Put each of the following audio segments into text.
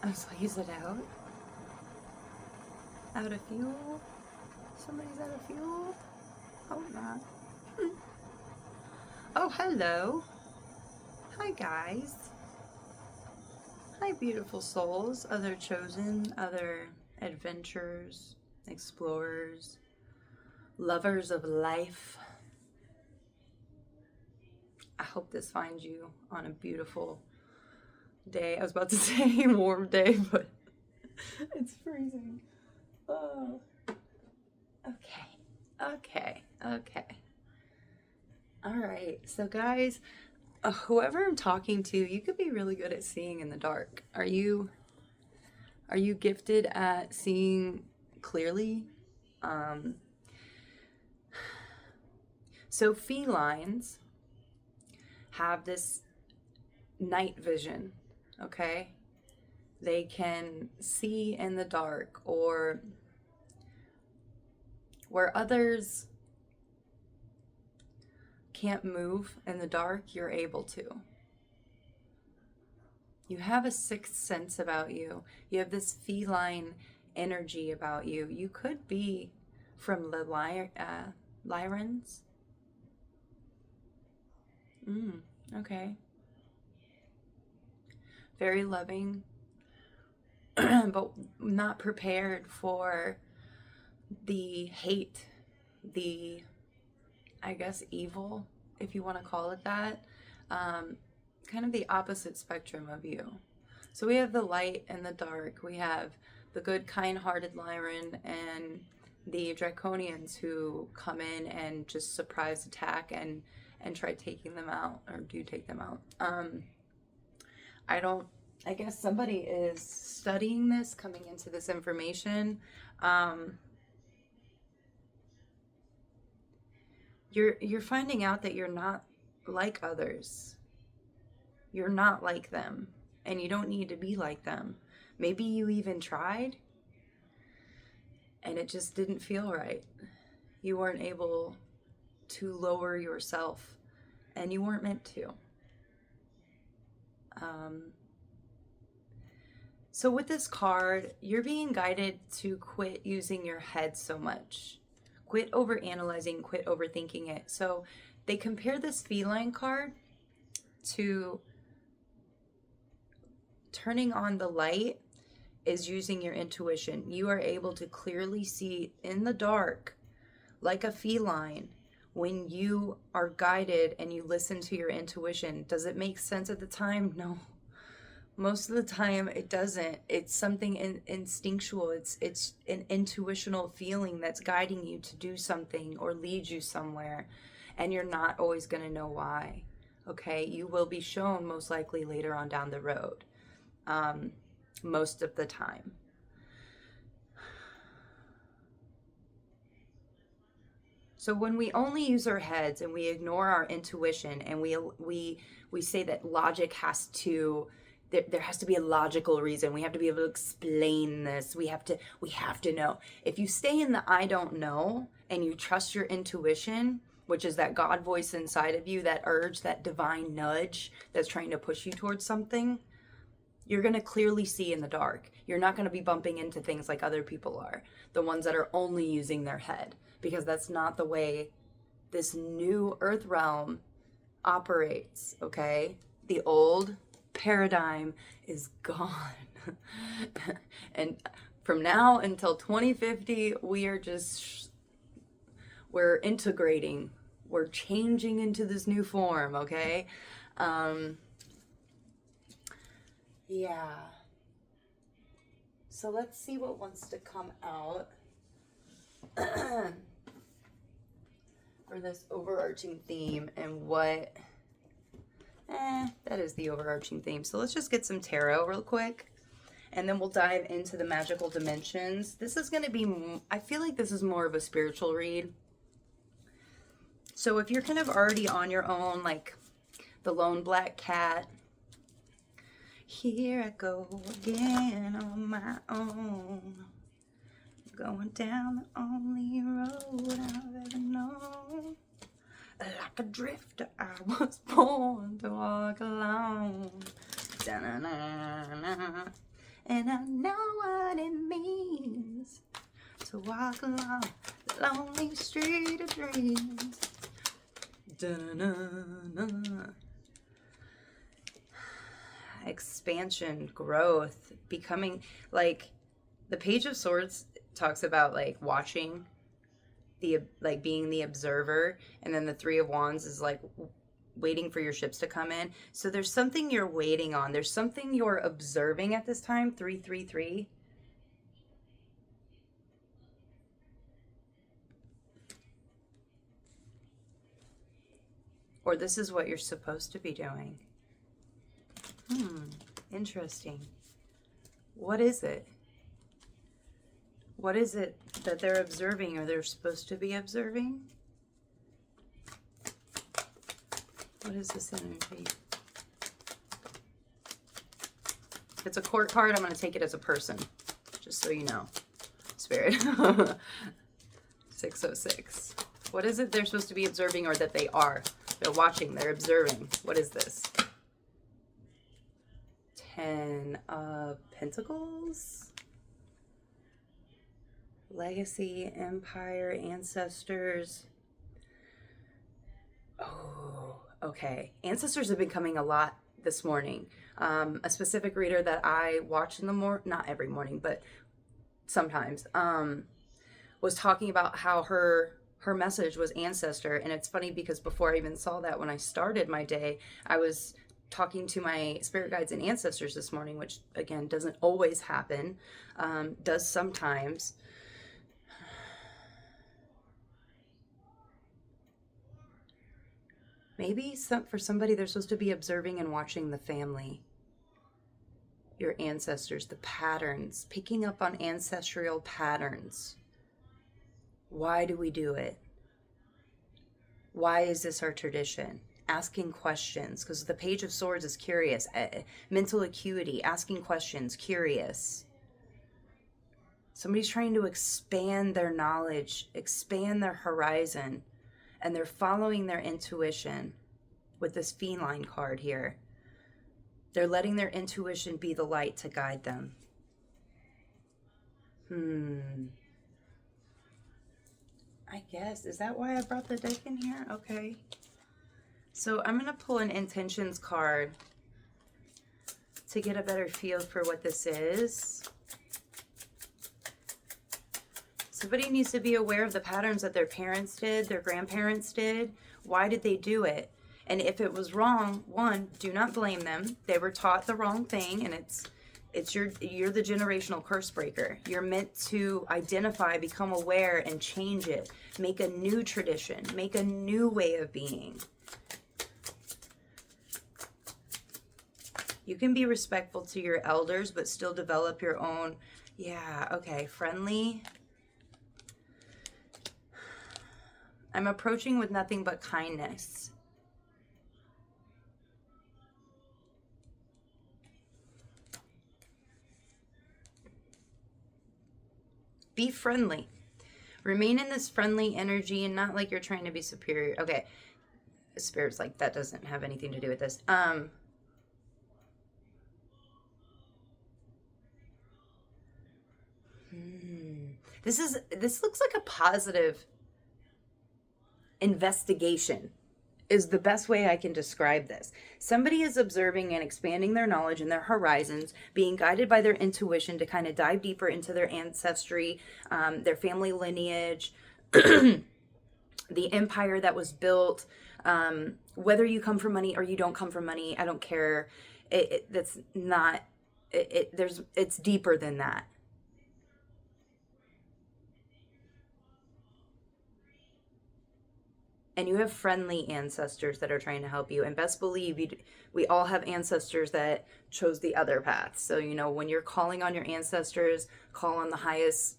Is it out? Out of fuel? Somebody's out of fuel? Hope not. Oh, hello. Hi, guys. Hi, beautiful souls, other chosen, other adventurers, explorers, lovers of life. I hope this finds you on a beautiful day. I was about to say warm day, but it's freezing. Oh. Okay. All right. So, guys, whoever I'm talking to, you could be really good at seeing in the dark. Are you gifted at seeing clearly? Um, so felines have this night vision, okay? They can see in the dark, or where others can't move in the dark, you're able to. You have a sixth sense about you. You have this feline energy about you. You could be from the Lyrans. Okay. Very loving, but not prepared for the hate, the, I guess, evil, if you want to call it that. Kind of the opposite spectrum of you. So we have the light and the dark. We have the good, kind-hearted Lyran and the Draconians who come in and just surprise attack and try taking them out, or do take them out. I guess somebody is studying this, coming into this information. You're finding out that you're not like others. You're not like them, and you don't need to be like them. Maybe you even tried, and it just didn't feel right. You weren't able to lower yourself, and you weren't meant to. So with this card, you're being guided to quit using your head so much. Quit overanalyzing, quit overthinking it. So they compare this feline card to turning on the light is using your intuition. You are able to clearly see in the dark, like a feline, when you are guided and you listen to your intuition. Does it make sense at the time? No. Most of the time it doesn't. It's something instinctual. It's an intuitional feeling that's guiding you to do something or lead you somewhere, and you're not always going to know why. Okay, you will be shown most likely later on down the road, most of the time. So when we only use our heads and we ignore our intuition, and we say that logic has to, there has to be a logical reason. We have to be able to explain this. We have to know. If you stay in the I don't know and you trust your intuition, which is that God voice inside of you, that urge, that divine nudge that's trying to push you towards something, you're going to clearly see in the dark. You're not going to be bumping into things like other people are, the ones that are only using their head, because that's not the way this new earth realm operates, okay? The old paradigm is gone. And from now until 2050, we're integrating. We're changing into this new form, okay? Yeah. So let's see what wants to come out for this overarching theme, and what... that is the overarching theme. So let's just get some tarot real quick, and then we'll dive into the magical dimensions. This is going to be... I feel like this is more of a spiritual read. So if you're kind of already on your own, like the lone black cat... Here I go again on my own, going down the only road I've ever known. Like a drifter, I was born to walk alone. Da-na-na-na. and I know what it means to walk along the lonely street of dreams. Da-na-na-na. Expansion, growth, becoming, like, the Page of Swords talks about, like, watching, like, being the observer, and then the Three of Wands is, like, waiting for your ships to come in. So there's something you're waiting on. There's something you're observing at this time. 333. Or this is what you're supposed to be doing. Interesting. What is it? What is it that they're observing or they're supposed to be observing? What is this energy? If it's a court card, I'm going to take it as a person, just so you know. Spirit. 606. What is it they're supposed to be observing or that they are? They're watching, they're observing. What is this? 10 of Pentacles. Legacy, empire, ancestors. Oh, okay. Ancestors have been coming a lot this morning. A specific reader that I watch in the not every morning, but sometimes, was talking about how her message was ancestor. And it's funny because before I even saw that, when I started my day, I was talking to my spirit guides and ancestors this morning, which again doesn't always happen, does sometimes. Maybe for somebody, they're supposed to be observing and watching the family, your ancestors, the patterns, picking up on ancestral patterns. Why do we do it? Why is this our tradition? Asking questions, because the Page of Swords is curious. Mental acuity, asking questions, curious. Somebody's trying to expand their knowledge, expand their horizon, and they're following their intuition with this feline card here. They're letting their intuition be the light to guide them. I guess. Is that why I brought the deck in here? Okay. So I'm going to pull an intentions card to get a better feel for what this is. Somebody needs to be aware of the patterns that their parents did, their grandparents did. Why did they do it? And if it was wrong, one, do not blame them. They were taught the wrong thing, and you're the generational curse breaker. You're meant to identify, become aware, and change it. Make a new tradition. Make a new way of being. You can be respectful to your elders, but still develop your own. Yeah, okay, friendly. I'm approaching with nothing but kindness. Be friendly. Remain in this friendly energy and not like you're trying to be superior. Okay. Spirit's like, that doesn't have anything to do with this. This looks like a positive investigation is the best way I can describe this. Somebody is observing and expanding their knowledge and their horizons, being guided by their intuition to kind of dive deeper into their ancestry, their family lineage, the empire that was built, whether you come from money or you don't come from money, I don't care. That's not, it's deeper than that. And you have friendly ancestors that are trying to help you. And best believe we all have ancestors that chose the other path. So, when you're calling on your ancestors, call on the highest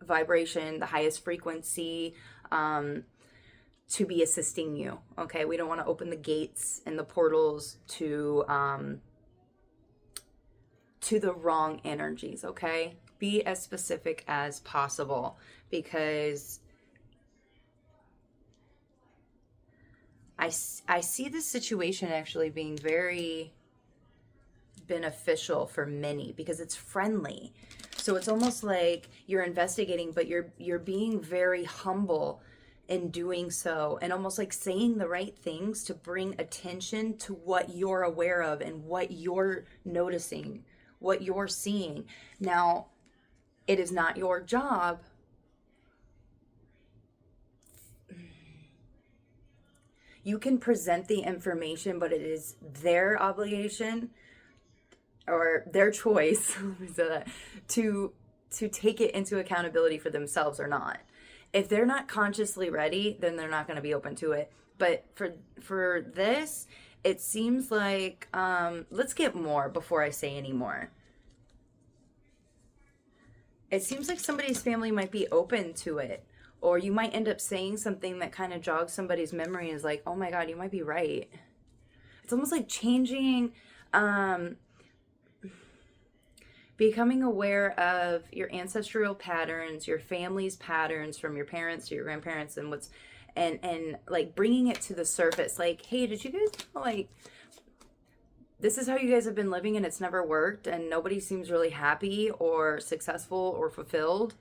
vibration, the highest frequency, to be assisting you. Okay. We don't want to open the gates and the portals to the wrong energies. Okay. Be as specific as possible, because I see this situation actually being very, beneficial for many because it's friendly. So it's almost like you're investigating, but you're being very humble in doing so, and almost like saying the right things to bring attention to what you're aware of and what you're noticing, what you're seeing. Now, it is not your job. You can present the information, but it is their obligation or their choice let me say that, to take it into accountability for themselves or not. If they're not consciously ready, then they're not going to be open to it. But for this, it seems like let's get more before I say any more. It seems like somebody's family might be open to it, or you might end up saying something that kind of jogs somebody's memory and is like, oh my God, you might be right. It's almost like changing, becoming aware of your ancestral patterns, your family's patterns from your parents to your grandparents, and and like bringing it to the surface. Like, hey, did you guys know, like, this is how you guys have been living and it's never worked and nobody seems really happy or successful or fulfilled?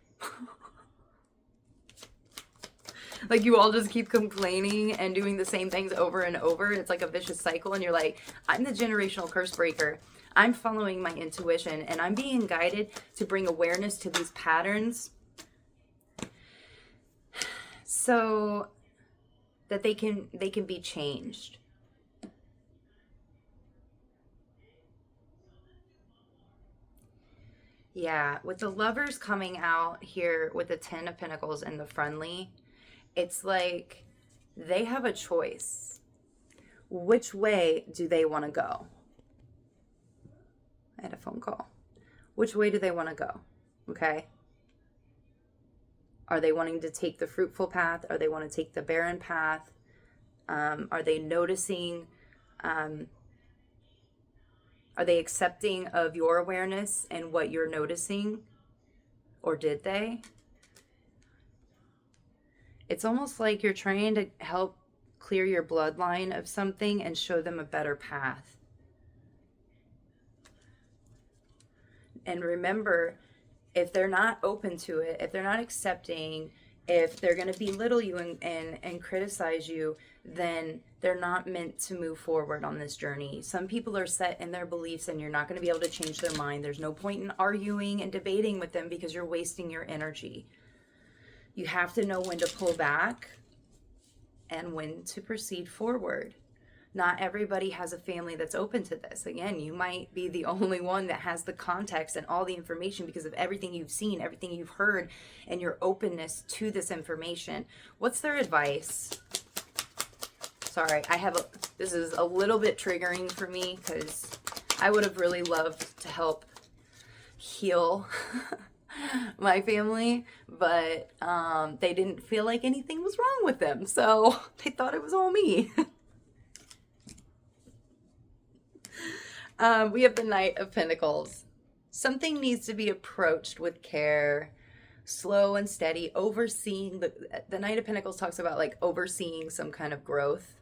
Like, you all just keep complaining and doing the same things over and over. It's like a vicious cycle, and you're like, I'm the generational curse breaker. I'm following my intuition, and I'm being guided to bring awareness to these patterns so that they can be changed. Yeah, with the Lovers coming out here with the Ten of Pentacles and the friendly, it's like they have a choice. Which way do they want to go? I had a phone call. Which way do they want to go? Okay. Are they wanting to take the fruitful path? Are they want to take the barren path? Are they noticing? Are they accepting of your awareness and what you're noticing? Or did they? It's almost like you're trying to help clear your bloodline of something and show them a better path. And remember, if they're not open to it, if they're not accepting, if they're going to belittle you and criticize you, then they're not meant to move forward on this journey. Some people are set in their beliefs and you're not going to be able to change their mind. There's no point in arguing and debating with them because you're wasting your energy. You have to know when to pull back and when to proceed forward. Not everybody has a family that's open to this. Again, you might be the only one that has the context and all the information because of everything you've seen, everything you've heard, and your openness to this information. What's their advice? Sorry, this is a little bit triggering for me because I would have really loved to help heal my family, but they didn't feel like anything was wrong with them, so they thought it was all me. We have the Knight of Pentacles. Something needs to be approached with care, slow and steady, overseeing. The Knight of Pentacles talks about like overseeing some kind of growth.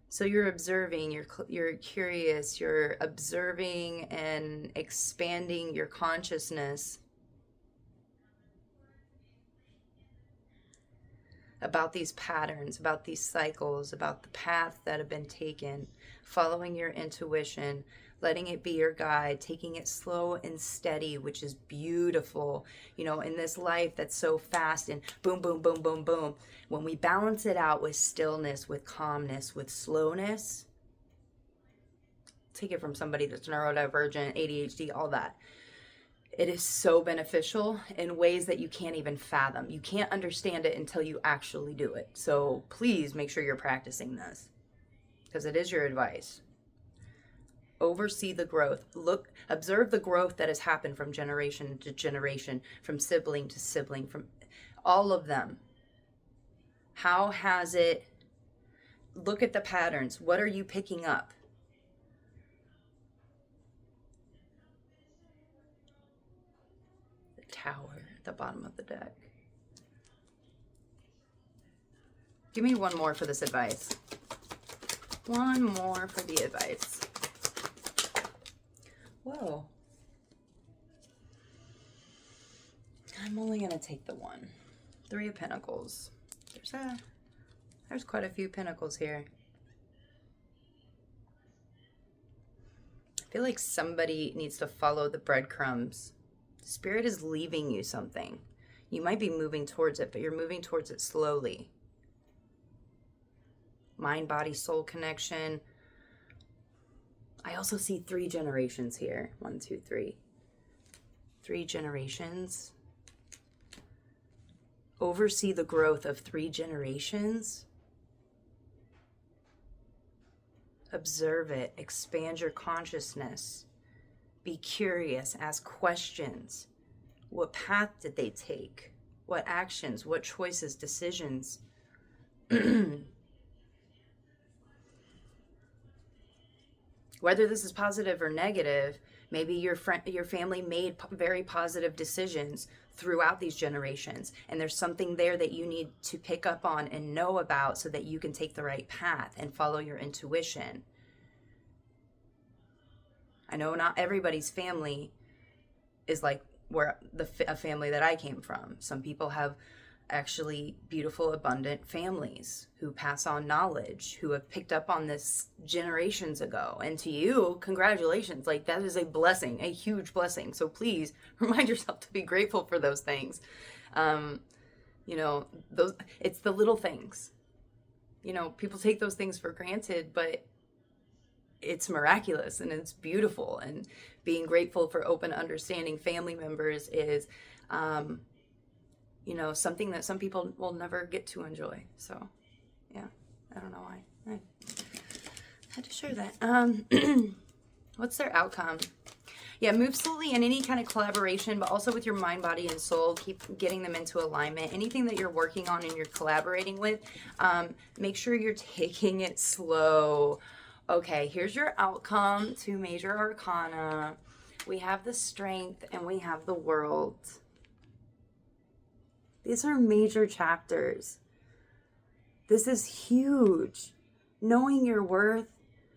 So you're observing, you're curious, you're observing and expanding your consciousness about these patterns, about these cycles, about the path that have been taken, following your intuition, letting it be your guide, taking it slow and steady, which is beautiful. You know, in this life that's so fast and boom, boom, boom, boom, boom. When we balance it out with stillness, with calmness, with slowness, take it from somebody that's neurodivergent, ADHD, all that. It is so beneficial in ways that you can't even fathom. You can't understand it until you actually do it. So please make sure you're practicing this because it is your advice. Oversee the growth. Observe the growth that has happened from generation to generation, from sibling to sibling, from all of them. How has it? Look at the patterns. What are you picking up? The Tower at the bottom of the deck. Give me one more for this advice. One more for the advice. Whoa. I'm only going to take the one. 3 of Pentacles. There's quite a few pentacles here. I feel like somebody needs to follow the breadcrumbs. Spirit is leaving you something. You might be moving towards it, but you're moving towards it slowly. Mind, body, soul connection. I also see 3 generations here. 1, 2, 3. 3 generations. Oversee the growth of 3 generations. Observe it. Expand your consciousness. Be curious. Ask questions. What path did they take? What actions? What choices? Decisions? Whether this is positive or negative, maybe your family made very positive decisions throughout these generations, and there's something there that you need to pick up on and know about so that you can take the right path and follow your intuition. I know not everybody's family is like a family that I came from. Some people have actually beautiful, abundant families who pass on knowledge, who have picked up on this generations ago. And to you, congratulations. Like, that is a blessing, a huge blessing. So please remind yourself to be grateful for those things. It's the little things. People take those things for granted, but it's miraculous and it's beautiful. And being grateful for open, understanding family members is, something that some people will never get to enjoy. So, yeah, I don't know why. I had to share that. What's their outcome? Yeah, move slowly in any kind of collaboration, but also with your mind, body, and soul. Keep getting them into alignment. Anything that you're working on and you're collaborating with, make sure you're taking it slow. Okay, here's your outcome. 2 major arcana. We have the Strength and we have the World. These are major chapters. This is huge. Knowing your worth,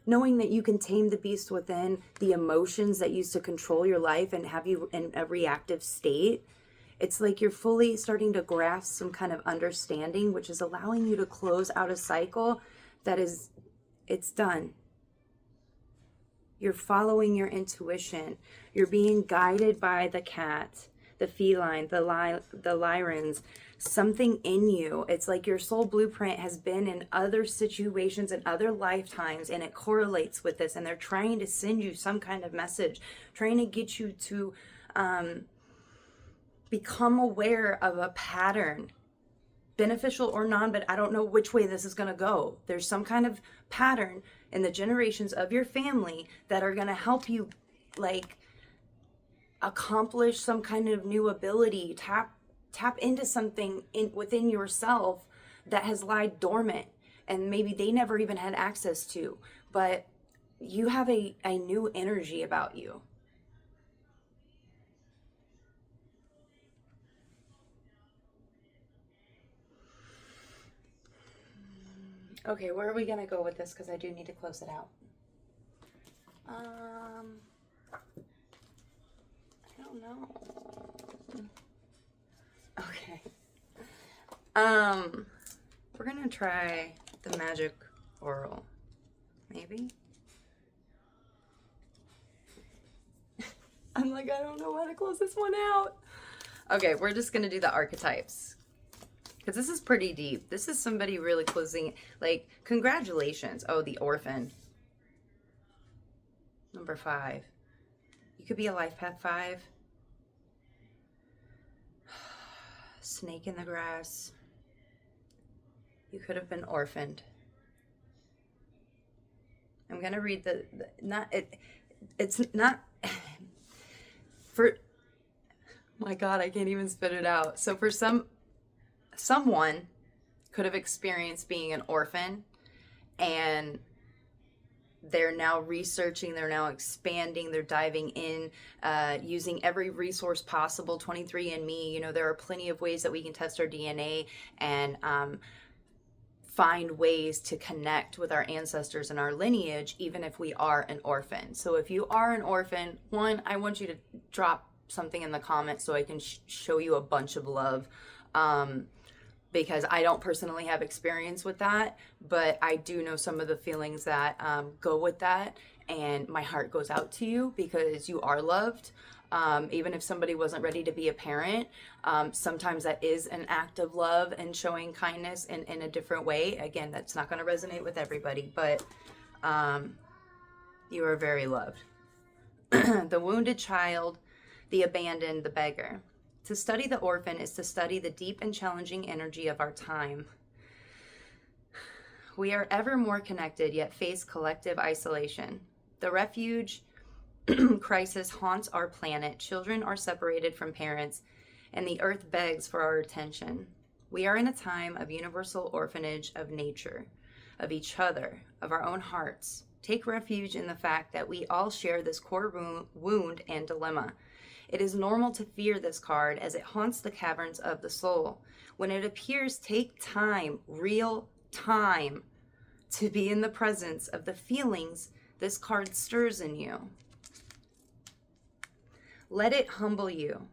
knowing that you can tame the beast within, the emotions that used to control your life and have you in a reactive state. It's like you're fully starting to grasp some kind of understanding, which is allowing you to close out a cycle that is, it's done. You're following your intuition. You're being guided by the cat, the feline, the Lyrans, something in you. It's like your soul blueprint has been in other situations and other lifetimes, and it correlates with this, and they're trying to send you some kind of message, trying to get you to become aware of a pattern, beneficial or non, but I don't know which way this is going to go. There's some kind of pattern in the generations of your family that are going to help you, like, accomplish some kind of new ability, tap into something within yourself that has lied dormant and maybe they never even had access to, but you have a new energy about you. Okay, where are we gonna go with this? Because I do need to close it out. I don't know. Okay. We're gonna try the Magic Oral. Maybe? I'm like, I don't know how to close this one out. Okay, we're just gonna do the archetypes. Because this is pretty deep. This is somebody really closing, like, congratulations. Oh, the Orphan. Number 5. You could be a life path 5. Snake in the grass. You could have been orphaned. I'm going to read it's not, for, my God, I can't even spit it out. So for someone could have experienced being an orphan, and they're now researching, they're now expanding, they're diving in, using every resource possible. 23andMe, there are plenty of ways that we can test our DNA and find ways to connect with our ancestors and our lineage, even if we are an orphan. So if you are an orphan, one, I want you to drop something in the comments so I can show you a bunch of love. Because I don't personally have experience with that, but I do know some of the feelings that go with that, and my heart goes out to you because you are loved. Even if somebody wasn't ready to be a parent, sometimes that is an act of love and showing kindness in a different way. Again, that's not going to resonate with everybody, but you are very loved. The wounded child, the abandoned, the beggar. To study the orphan is to study the deep and challenging energy of our time. We are ever more connected, yet face collective isolation. The refuge crisis haunts our planet. Children are separated from parents, and the earth begs for our attention. We are in a time of universal orphanage of nature, of each other, of our own hearts. Take refuge in the fact that we all share this core wound and dilemma. It is normal to fear this card as it haunts the caverns of the soul. When it appears, take time, real time, to be in the presence of the feelings this card stirs in you. Let it humble you.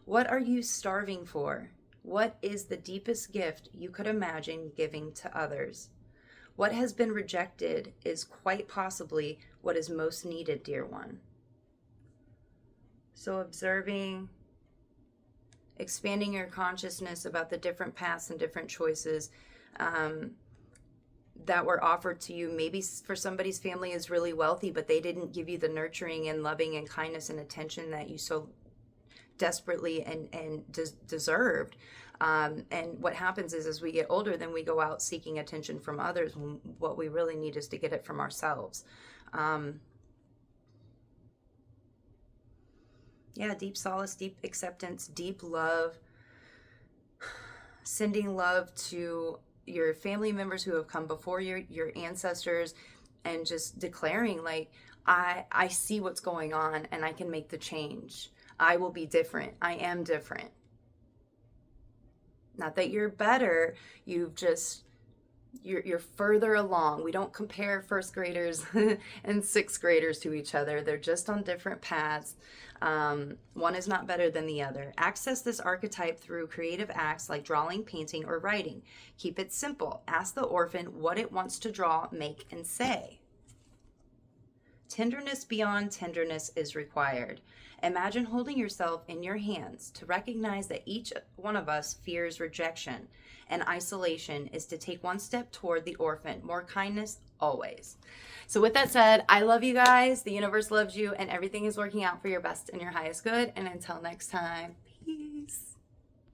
What are you starving for? What is the deepest gift you could imagine giving to others? What has been rejected is quite possibly what is most needed, dear one. So observing, expanding your consciousness about the different paths and different choices that were offered to you. Maybe for somebody's family is really wealthy, but they didn't give you the nurturing and loving and kindness and attention that you so desperately and deserved. And what happens is as we get older, then we go out seeking attention from others when what we really need is to get it from ourselves. Deep solace, deep acceptance, deep love, sending love to your family members who have come before your ancestors, and just declaring like, I see what's going on and I can make the change. I will be different. I am different. Not that you're better, you're further along. We don't compare first graders and sixth graders to each other. They're just on different paths. One is not better than the other. Access this archetype through creative acts like drawing, painting, or writing. Keep it simple. Ask the orphan what it wants to draw, make, and say. Tenderness beyond tenderness is required. Imagine holding yourself in your hands to recognize that each one of us fears rejection, and isolation is to take one step toward the orphan. More kindness always. So with that said, I love you guys. The universe loves you, and everything is working out for your best and your highest good. And until next time, peace.